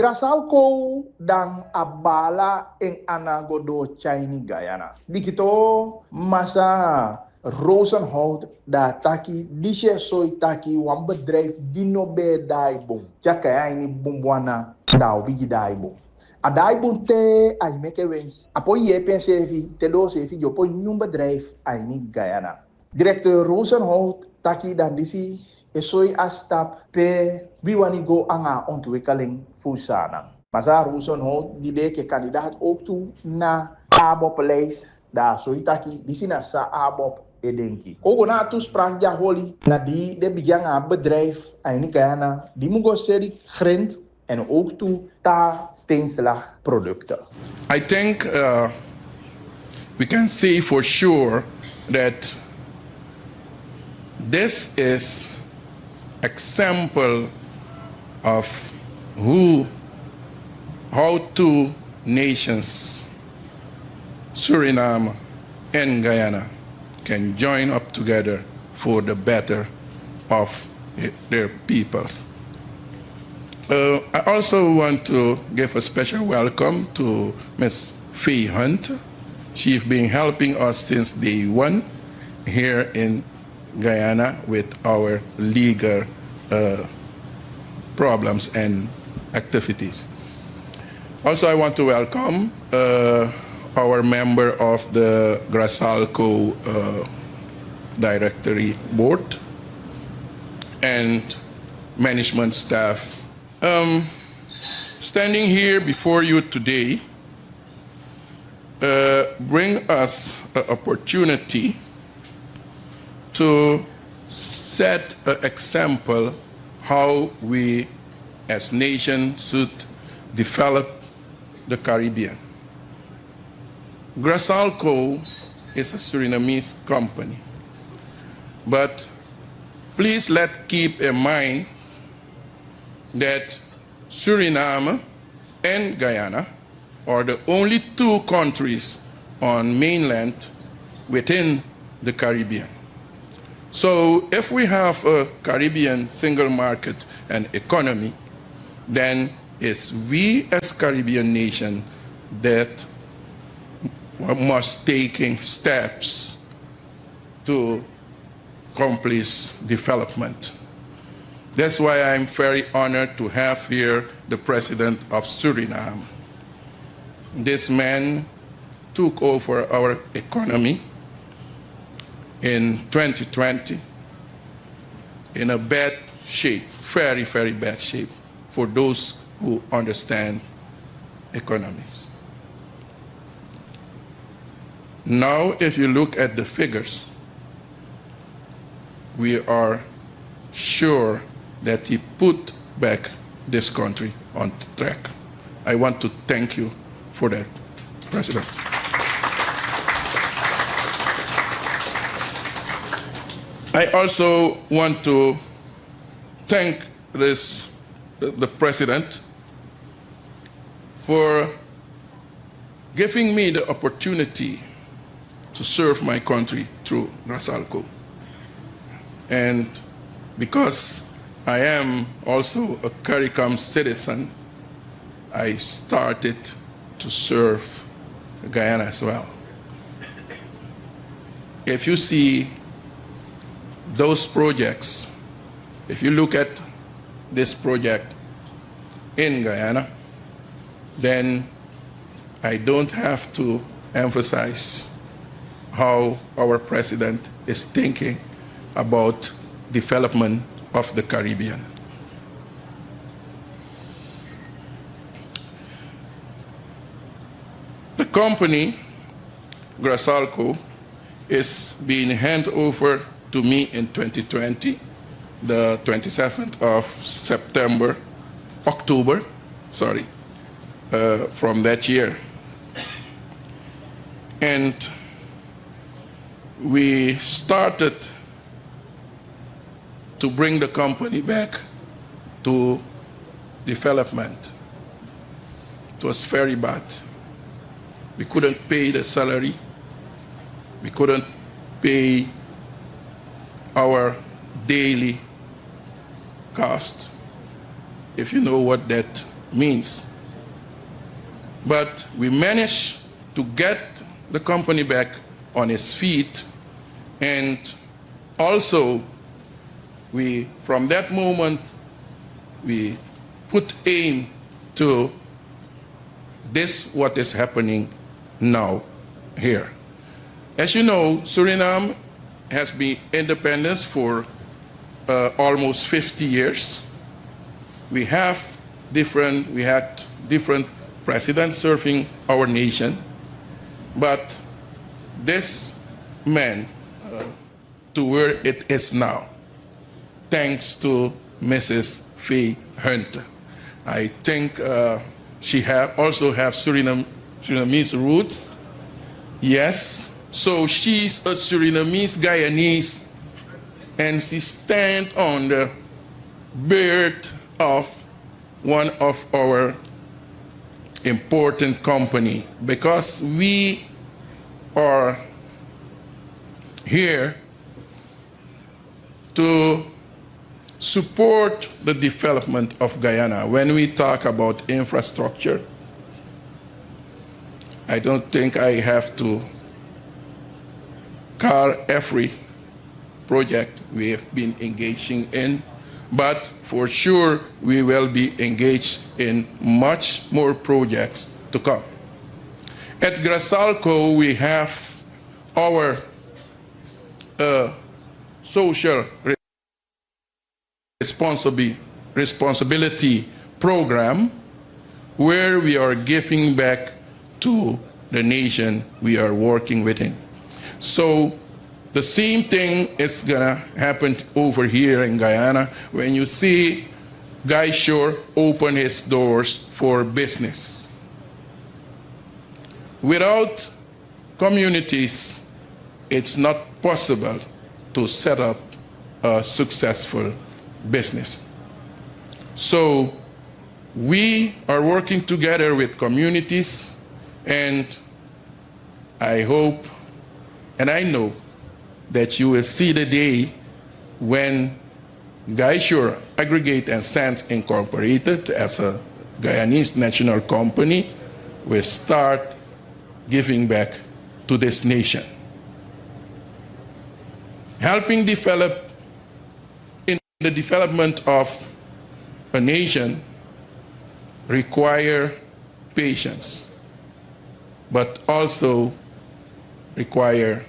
Grassalco dan abala en anagodo China Guyana. Dikito masa rozenhout da taki dishe soy taki wan bedrijf die no be dai bom. Jaka ini bumbwana da obi dai bom. A dai bom te ai meke wens. Apo ye pensevi te do sevi jo po nyum bedrijf ai ni Guyana. Directeur Rozenhout taki dan disi esoy astap pe biwani go anga ontwikkeling Fusana. Masa Rozenhout die deke kandidaat ook toe na Abop-lijst. Da soitaki disina sa Abop edenki. Kogo na toespraak ja holi na die de bijanga bedrijf in Guyana die mugo seri grind en ook toe ta steenslag producten. I think we can say for sure that this is example of how two nations, Suriname and Guyana, can join up together for the better of their peoples. I also want to give a special welcome to Ms. Faye Hunt. She's been helping us since day one here in Guyana with our legal problems and activities. Also, I want to welcome our member of the Grassalco Directory Board and management staff. Standing here before you today bring us an opportunity to set an example how we as nations should develop the Caribbean. Grassalco is a Surinamese company, but please keep in mind that Suriname and Guyana are the only two countries on mainland within the Caribbean. So if we have a Caribbean single market and economy, then it's we as Caribbean nation that must taking steps to accomplish development. That's why I'm very honored to have here the President of Suriname. This man took over our economy in 2020 in a bad shape, very, very bad shape for those who understand economics. Now, if you look at the figures, we are sure that he put back this country on track. I want to thank you for that, President. I also want to thank the President for giving me the opportunity to serve my country through Grassalco. And because I am also a CARICOM citizen, I started to serve Guyana as well. If you see those projects, if you look at this project in Guyana, then I don't have to emphasize how our president is thinking about development of the Caribbean. The company, Grassalco, is being handed over to me in 2020, the 27th of October, from that year. And we started to bring the company back to development. It was very bad. We couldn't pay the salary. We couldn't pay our daily cost. If you know what that means. But we managed to get the company back on its feet, and also from that moment, we put aim to this, what is happening now here. As you know, Suriname has been independent for almost 50 years. We had different presidents serving our nation, but this man to where it is now, thanks to Mrs. Faye Hunter. I think she also have Surinamese roots. Yes, so she's a Surinamese Guyanese, and she stands on the birth of one of our important company, because we are here to support the development of Guyana. When we talk about infrastructure, I don't think I have to call every project we have been engaging in, but for sure we will be engaged in much more projects to come. At Grassalco, we have our social responsibility program, where we are giving back to the nation we are working within. So the same thing is gonna happen over here in Guyana when you see Guy Shore open his doors for business. Without communities, it's not possible to set up a successful business. So we are working together with communities, and I hope and I know that you will see the day when Guy Shore Aggregate and Sands Incorporated, as a Guyanese national company, will start giving back to this nation. Helping develop in the development of a nation require patience, but also require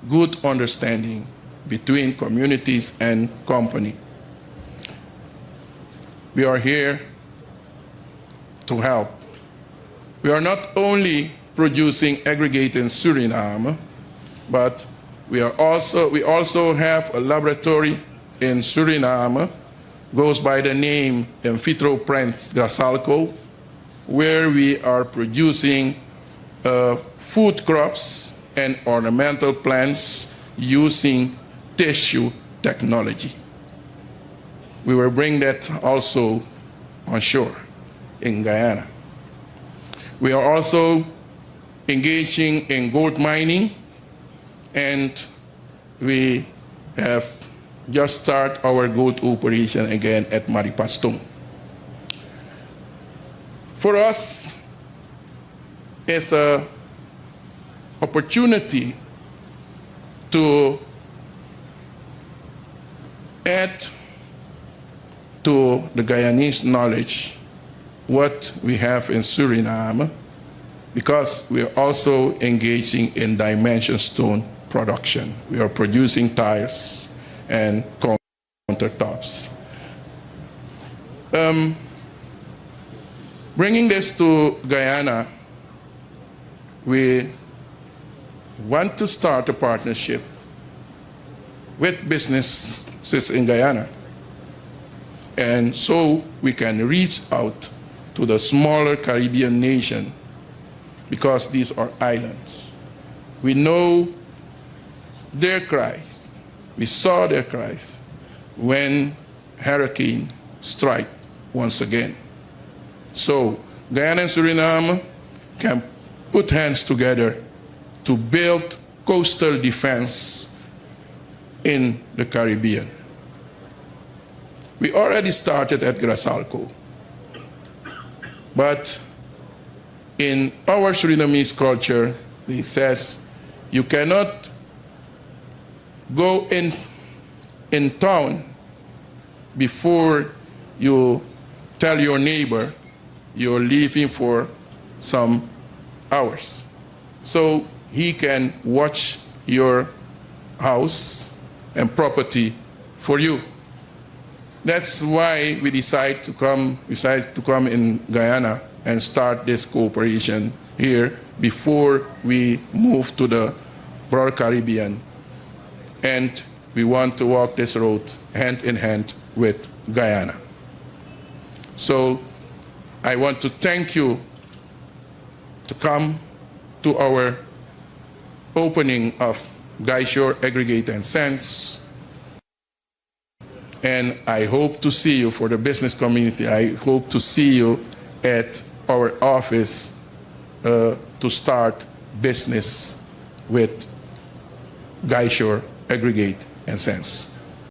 good understanding between communities and company. We are here to help. We are not only producing aggregate in Suriname, but we also have a laboratory in Suriname, goes by the name in vitro plants Grassalco, where we are producing food crops and ornamental plants using tissue technology. We will bring that also on shore in Guyana. We are also engaging in gold mining, and we have just started our gold operation again at Maripastong. For us, it's an opportunity to add to the Guyanese knowledge what we have in Suriname, because we are also engaging in dimension stone production. We are producing tires and countertops. Bringing this to Guyana, we want to start a partnership with businesses in Guyana, and so we can reach out to the smaller Caribbean nation, because these are islands. We know their cries. We saw their cries when hurricane struck once again. So Guyana and Suriname can put hands together to build coastal defense in the Caribbean. We already started at Grassalco. But in our Surinamese culture, it says you cannot go in town before you tell your neighbor you're leaving for some hours. So he can watch your house and property for you. That's why we decided to come in Guyana and start this cooperation here before we move to the broader Caribbean. And we want to walk this road hand in hand with Guyana. So I want to thank you to come to our opening of Guyshore Aggregate and Sense. And I hope to see you, for the business community, I hope to see you at our office to start business with Guyshore Aggregate and Sense.